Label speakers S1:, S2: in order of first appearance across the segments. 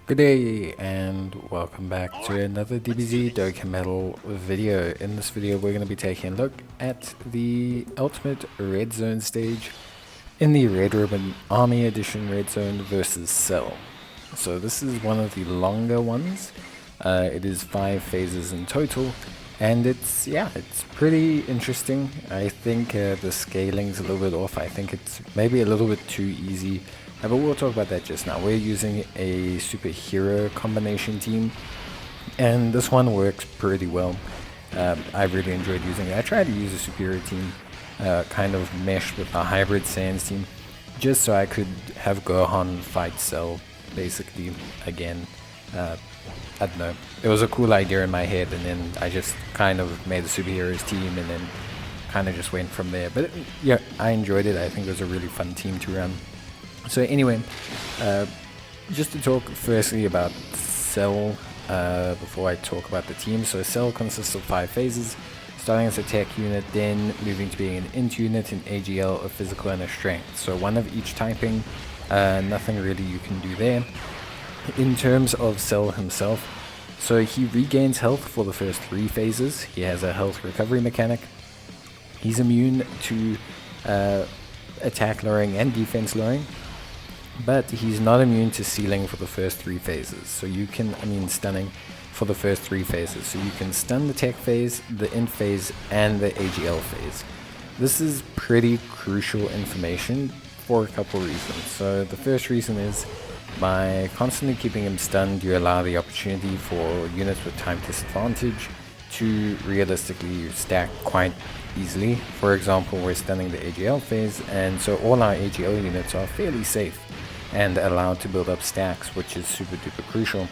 S1: Good day and welcome back to another Dbz Dokkan Metal video. In this video we're going to be taking a look at the Ultimate Red Zone stage in the Red Ribbon Army Edition Red Zone versus Cell. So this is one of the longer ones. It is 5 phases in total and it's pretty interesting. I think the scaling's a little bit off. I think it's maybe a little bit too easy. But we'll talk about that just now. We're using a superhero combination team, and this one works pretty well. I really enjoyed using it. I tried to use a superior team, kind of meshed with a hybrid Sans team, just so I could have Gohan fight Cell, basically, again. I don't know. It was a cool idea in my head, and then I just kind of made a superheroes team, and then kind of just went from there. But yeah, I enjoyed it. I think it was a really fun team to run. So anyway, just to talk firstly about Cell before I talk about the team. So Cell consists of 5 phases, starting as a tech unit, then moving to being an int unit, an AGL, a physical, and a strength. So one of each typing, nothing really you can do there. In terms of Cell himself, so he regains health for the first 3 phases. He has a health recovery mechanic. He's immune to attack lowering and defense lowering. But he's not immune to sealing for the first 3 phases. So you can, stunning for the first 3 phases. So you can stun the tech phase, the int phase, and the AGL phase. This is pretty crucial information for a couple reasons. So the first reason is by constantly keeping him stunned, you allow the opportunity for units with time disadvantage to realistically stack quite easily. For example, we're stunning the AGL phase, and so all our AGL units are fairly safe and allowed to build up stacks, which is super duper crucial.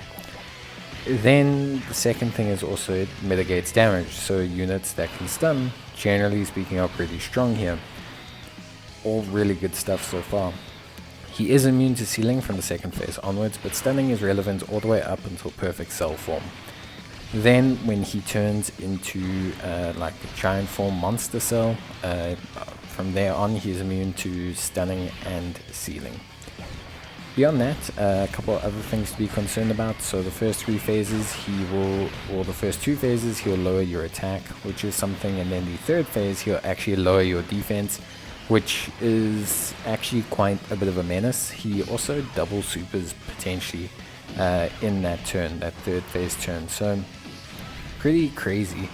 S1: Then the second thing is also it mitigates damage, so units that can stun, generally speaking, are pretty strong here. All really good stuff so far. He is immune to sealing from the second phase onwards, but stunning is relevant all the way up until perfect Cell form. Then when he turns into like the giant form monster Cell, from there on he's immune to stunning and sealing. Beyond that, a couple of other things to be concerned about. So the first 3 phases the first 2 phases he'll lower your attack, which is something, and then the third phase he'll actually lower your defense, which is actually quite a bit of a menace. He also double supers potentially in that turn, that third phase turn. So pretty crazy,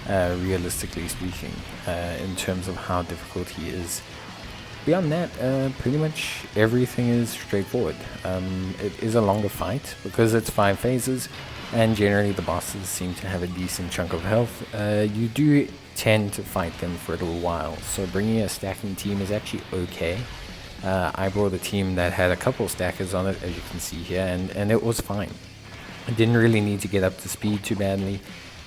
S1: realistically speaking, in terms of how difficult he is. Beyond that, pretty much everything is straightforward. It is a longer fight because it's 5 phases, and generally the bosses seem to have a decent chunk of health. You do tend to fight them for a little while, so bringing a stacking team is actually okay. I brought a team that had a couple stackers on it, as you can see here, and it was fine. I didn't really need to get up to speed too badly.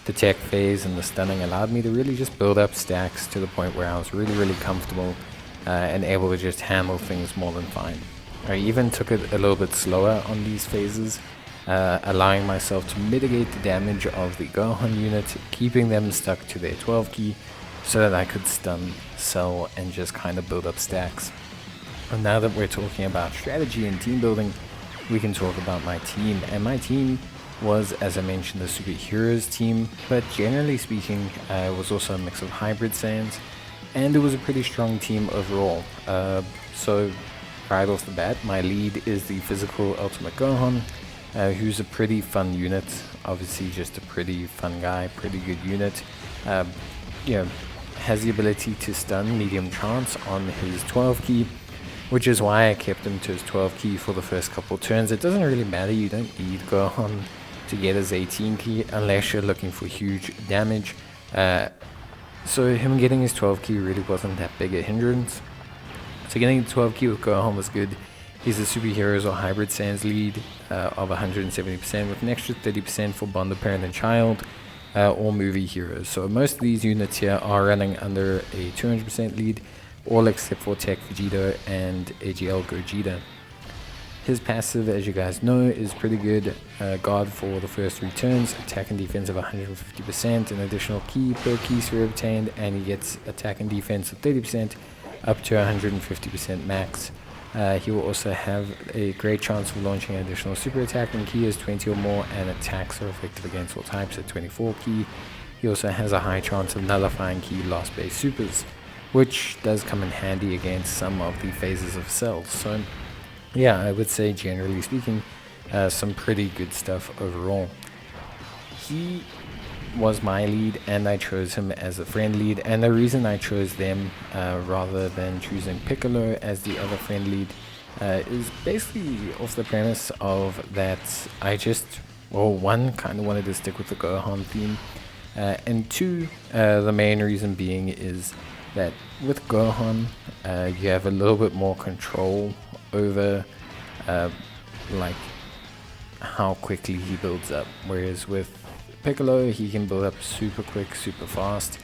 S1: The tech phase and the stunning allowed me to really just build up stacks to the point where I was really comfortable and able to just handle things more than fine. I even took it a little bit slower on these phases, allowing myself to mitigate the damage of the Gohan unit, keeping them stuck to their 12 key so that I could stun, Cell, and just kind of build up stacks. And now that we're talking about strategy and team building, we can talk about my team. And my team was, as I mentioned, a superheroes team, but generally speaking, it was also a mix of hybrid Saiyans, and it was a pretty strong team overall. So right off the bat, my lead is the physical Ultimate Gohan, who's a pretty fun unit. Obviously just a pretty fun guy, pretty good unit. Has the ability to stun medium chance on his 12 key, which is why I kept him to his 12 key for the first couple turns. It doesn't really matter, you don't need Gohan to get his 18 key unless you're looking for huge damage. So him getting his 12 key really wasn't that big a hindrance. So getting the 12 key with Gohan was good. He's a superheroes or hybrid Sans lead of 170% with an extra 30% for bonded parent and child or movie heroes. So most of these units here are running under a 200% lead, all except for Tech Vegeta and AGL Gogeta. His passive, as you guys know, is pretty good. Guard for the first 3 turns, attack and defense of 150%, an additional key per key sphere obtained, and he gets attack and defense of 30% up to 150% max. He will also have a great chance of launching an additional super attack when ki is 20 or more, and attacks are effective against all types at 24 ki. He also has a high chance of nullifying ki lost base supers, which does come in handy against some of the phases of cells. So yeah, I would say generally speaking, some pretty good stuff overall. He was my lead, and I chose him as a friend lead, and the reason I chose them rather than choosing Piccolo as the other friend lead is basically off the premise of that I just, well, one, kind of wanted to stick with the Gohan theme, and two, the main reason being is that with Gohan you have a little bit more control over like how quickly he builds up, whereas with Piccolo, he can build up super quick, super fast,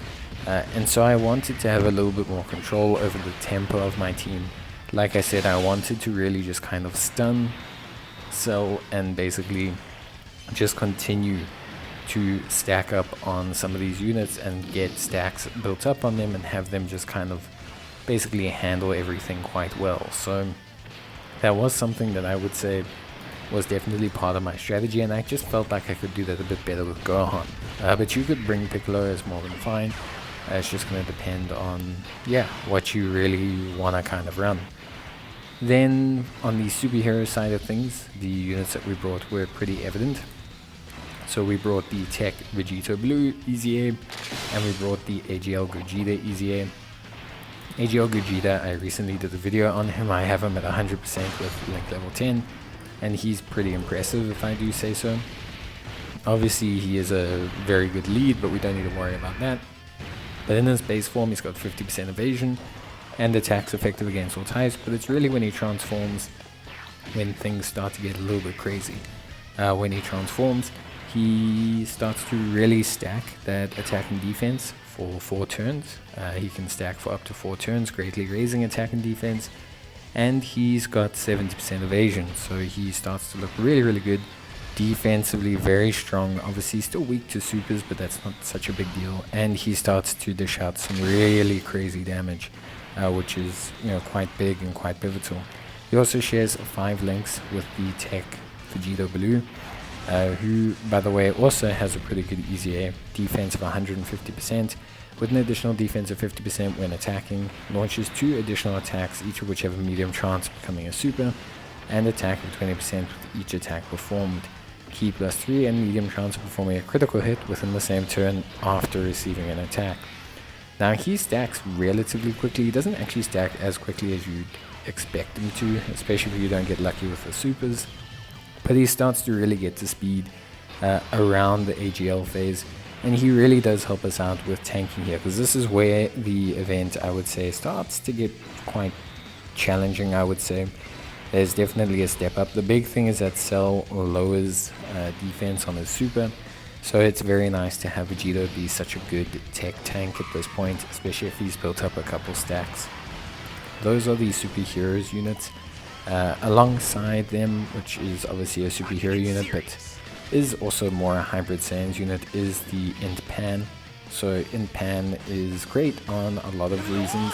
S1: and so I wanted to have a little bit more control over the tempo of my team. Like I said, I wanted to really just kind of stun Cell and basically just continue to stack up on some of these units and get stacks built up on them and have them just kind of basically handle everything quite well. So that was something that I would say was definitely part of my strategy, and I just felt like I could do that a bit better with Gohan. But you could bring Piccolo as more than fine. It's just going to depend on, yeah, what you really want to kind of run. Then on the superhero side of things, the units that we brought were pretty evident. So we brought the Tech Vegito Blue EZA, and we brought the AGL Gogeta EZA. AGL Gogeta, I recently did a video on him. I have him at 100% with link level 10. And he's pretty impressive, if I do say so. Obviously, he is a very good lead, but we don't need to worry about that. But in his base form, he's got 50% evasion, and attacks effective against all types, but it's really when he transforms when things start to get a little bit crazy. When he transforms, he starts to really stack that attack and defense for 4 turns. He can stack for up to 4 turns, greatly raising attack and defense. And he's got 70% evasion, so he starts to look really, really good. Defensively, very strong. Obviously, still weak to supers, but that's not such a big deal. And he starts to dish out some really crazy damage, which is, you know, quite big and quite pivotal. He also shares 5 links with the Tech Vegito Blue, who, by the way, also has a pretty good EZA, defense of 150%. With an additional defense of 50% when attacking, launches 2 additional attacks, each of which have a medium chance of becoming a super, and attack of 20% with each attack performed. Ki +3 and medium chance of performing a critical hit within the same turn after receiving an attack. Now he stacks relatively quickly. He doesn't actually stack as quickly as you'd expect him to, especially if you don't get lucky with the supers, but he starts to really get to speed around the AGL phase. And he really does help us out with tanking here, because this is where the event, I would say, starts to get quite challenging, I would say. There's definitely a step up. The big thing is that Cell lowers defense on his super, so it's very nice to have Vegito be such a good tech tank at this point, especially if he's built up a couple stacks. Those are the superheroes units. Alongside them, which is obviously a superhero unit, but is also more a hybrid Saiyans unit, is the Int Pan. So Int Pan is great on a lot of reasons.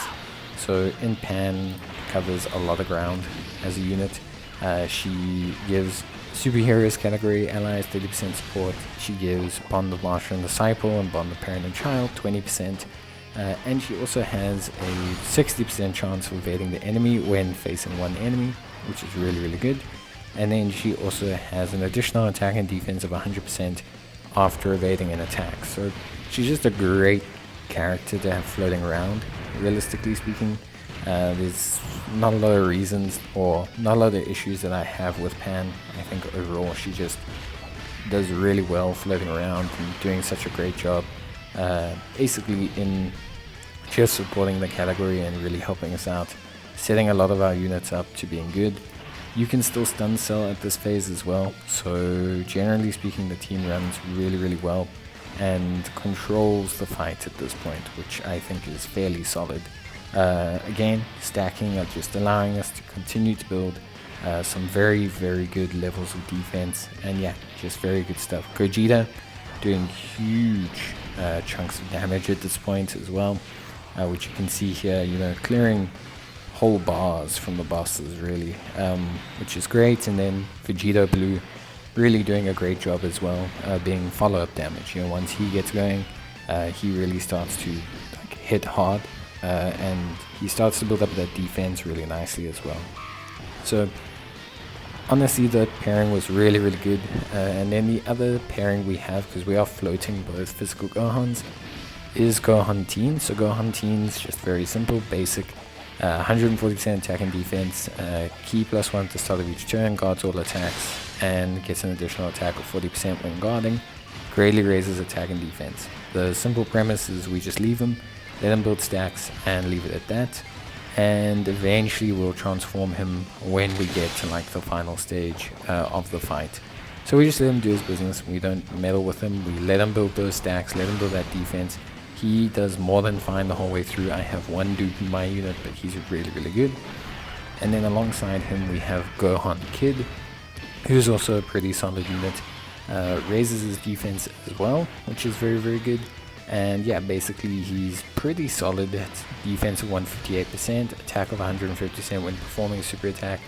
S1: So Int Pan covers a lot of ground as a unit. She gives superheroes category allies 30% support. She gives Bond of Master and Disciple and Bond of Parent and Child 20%. And she also has a 60% chance of evading the enemy when facing one enemy, which is really good. And then she also has an additional attack and defense of 100% after evading an attack. So she's just a great character to have floating around, realistically speaking. There's not a lot of reasons or not a lot of issues that I have with Pan. I think overall she just does really well floating around and doing such a great job basically in just supporting the category and really helping us out, setting a lot of our units up to being good. You can still stun Cell at this phase as well, so generally speaking the team runs really well and controls the fight at this point, which I think is fairly solid. Again, stacking are just allowing us to continue to build some very good levels of defense, and yeah, just very good stuff. Gogeta doing huge chunks of damage at this point as well, which you can see here, you know, clearing whole bars from the bosses really, which is great. And then Vegito Blue really doing a great job as well, being follow-up damage. You know, once he gets going, he really starts to like hit hard, and he starts to build up that defense really nicely as well. So honestly, the pairing was really, really good. And then the other pairing we have, because we are floating both physical Gohans, is Gohan Teen. So Gohan Teen's just very simple, basic, 140% attack and defense, key +1 at the start of each turn, guards all attacks, and gets an additional attack of 40% when guarding, greatly raises attack and defense. The simple premise is we just leave him, let him build stacks, and leave it at that. And eventually we'll transform him when we get to like the final stage of the fight. So we just let him do his business. We don't meddle with him. We let him build those stacks, let him build that defense. He does more than fine the whole way through. I have one dupe in my unit, but he's really, really good. And then alongside him we have Gohan Kid, who's also a pretty solid unit. Raises his defense as well, which is very, very good. And yeah, basically he's pretty solid at defense of 158%, attack of 150% when performing a super attack.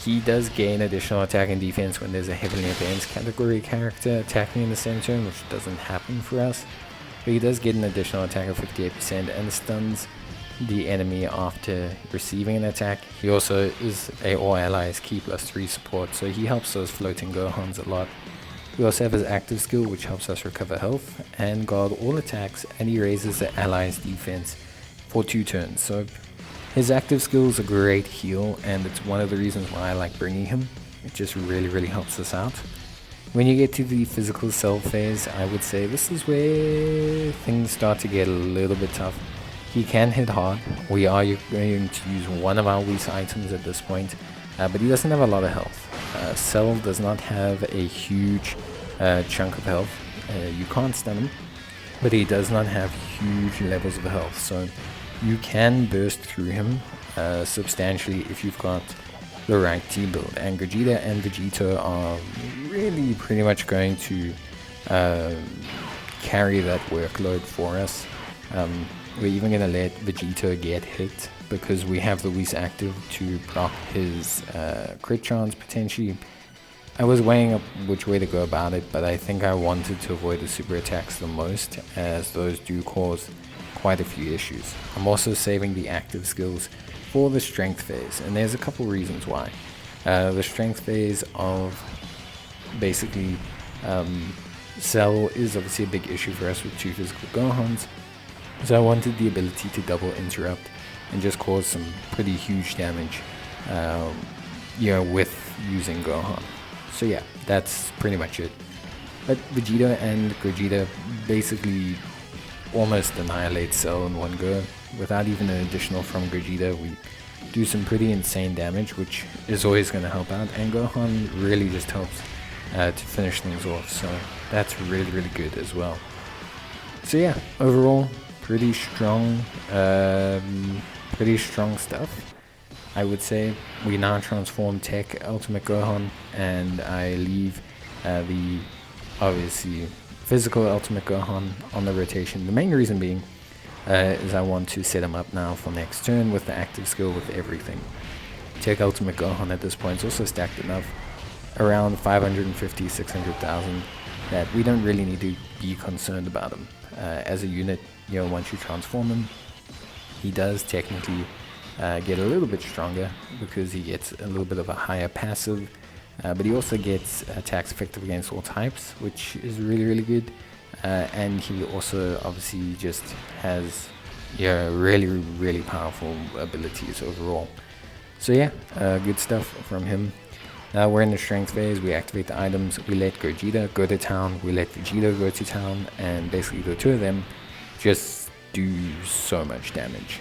S1: He does gain additional attack and defense when there's a heavily advanced category character attacking in the same turn, which doesn't happen for us. But he does get an additional attack of 58% and stuns the enemy after receiving an attack. He also is a all allies key +3 support, so he helps those floating Gohans a lot. We also have his active skill, which helps us recover health and guard all attacks, and he raises the allies defense for 2 turns. So his active skill is a great heal, and it's one of the reasons why I like bringing him. It just really, really helps us out. When you get to the physical cell phase, I would say this is where things start to get a little bit tough. He can hit hard. We are going to use one of our weak items at this point, but he doesn't have a lot of health. Cell does not have a huge chunk of health. You can't stun him, but he does not have huge levels of health, so you can burst through him substantially if you've got the right team build. And Gogeta and Vegito are really pretty much going to carry that workload for us. We're even going to let Vegito get hit because we have the Whis active to block his crit chance potentially. I was weighing up which way to go about it, but I think I wanted to avoid the super attacks the most, as those do cause quite a few issues. I'm also saving the active skills for the strength phase, and there's a couple reasons why. The strength phase of basically Cell is obviously a big issue for us with 2 physical Gohans, so I wanted the ability to double interrupt and just cause some pretty huge damage with using Gohan. So yeah, that's pretty much it. But Vegeta and Gogeta basically almost annihilate Cell in one go. Without even an additional from Gogeta, we do some pretty insane damage, which is always going to help out. And Gohan really just helps to finish things off, so that's really, really good as well. So yeah, overall, pretty strong stuff. I would say we now transform Tech Ultimate Gohan, and I leave the obviously physical Ultimate Gohan on the rotation. The main reason being is I want to set him up now for next turn with the active skill, with everything. Tech Ultimate Gohan at this point is also stacked enough, around 550, 600,000, that we don't really need to be concerned about him. As a unit, once you transform him, he does technically get a little bit stronger because he gets a little bit of a higher passive, but he also gets attacks effective against all types, which is really, really good. And he also obviously just has really, really powerful abilities overall. So yeah, good stuff from him. Now we're in the strength phase. We activate the items, we let Gogeta go to town, we let Vegito go to town, and basically the 2 of them just do so much damage.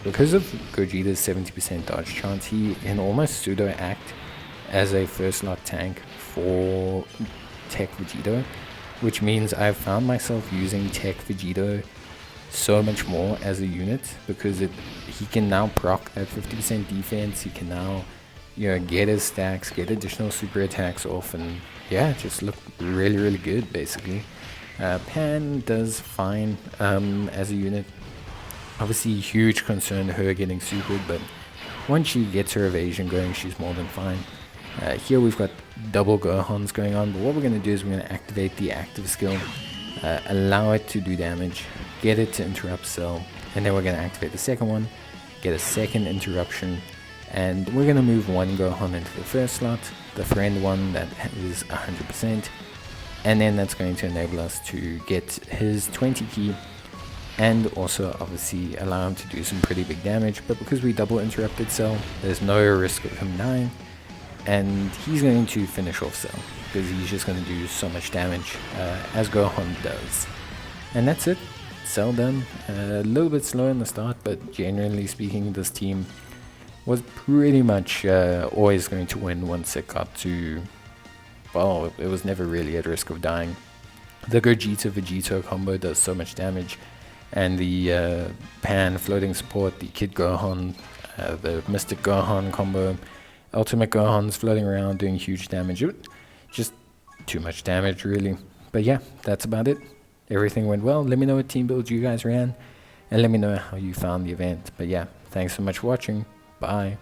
S1: Because of Gogeta's 70% dodge chance, he can almost pseudo act as a first slot tank for Tech Vegito, which means I've found myself using Tech Vegito so much more as a unit, because he can now proc that 50% defense. He can now get his stacks, get additional super attacks off, and yeah, just look really, really good basically. Pan does fine as a unit. Obviously, huge concern her getting supered, but once she gets her evasion going, she's more than fine. Here we've got double Gohans going on, but what we're going to do is we're going to activate the active skill, allow it to do damage, get it to interrupt cell, and then we're going to activate the second one, get a second interruption, and we're going to move one Gohan into the first slot, the friend one that is 100%, and then that's going to enable us to get his 20 key, and also obviously allow him to do some pretty big damage. But because we double interrupted cell, there's no risk of him dying, and he's going to finish off cell because he's just going to do so much damage as Gohan does. And that's it, cell done. A little bit slow in the start, but generally speaking this team was pretty much always going to win once it got to, well, it was never really at risk of dying. The Gogeta-Vegito combo does so much damage, and the Pan floating support, the Kid Gohan, the Mystic Gohan combo, Ultimate Gohan's floating around doing huge damage. Just too much damage really. But yeah, that's about it. Everything went well. Let me know what team builds you guys ran, and let me know how you found the event. But yeah, thanks so much for watching. Bye.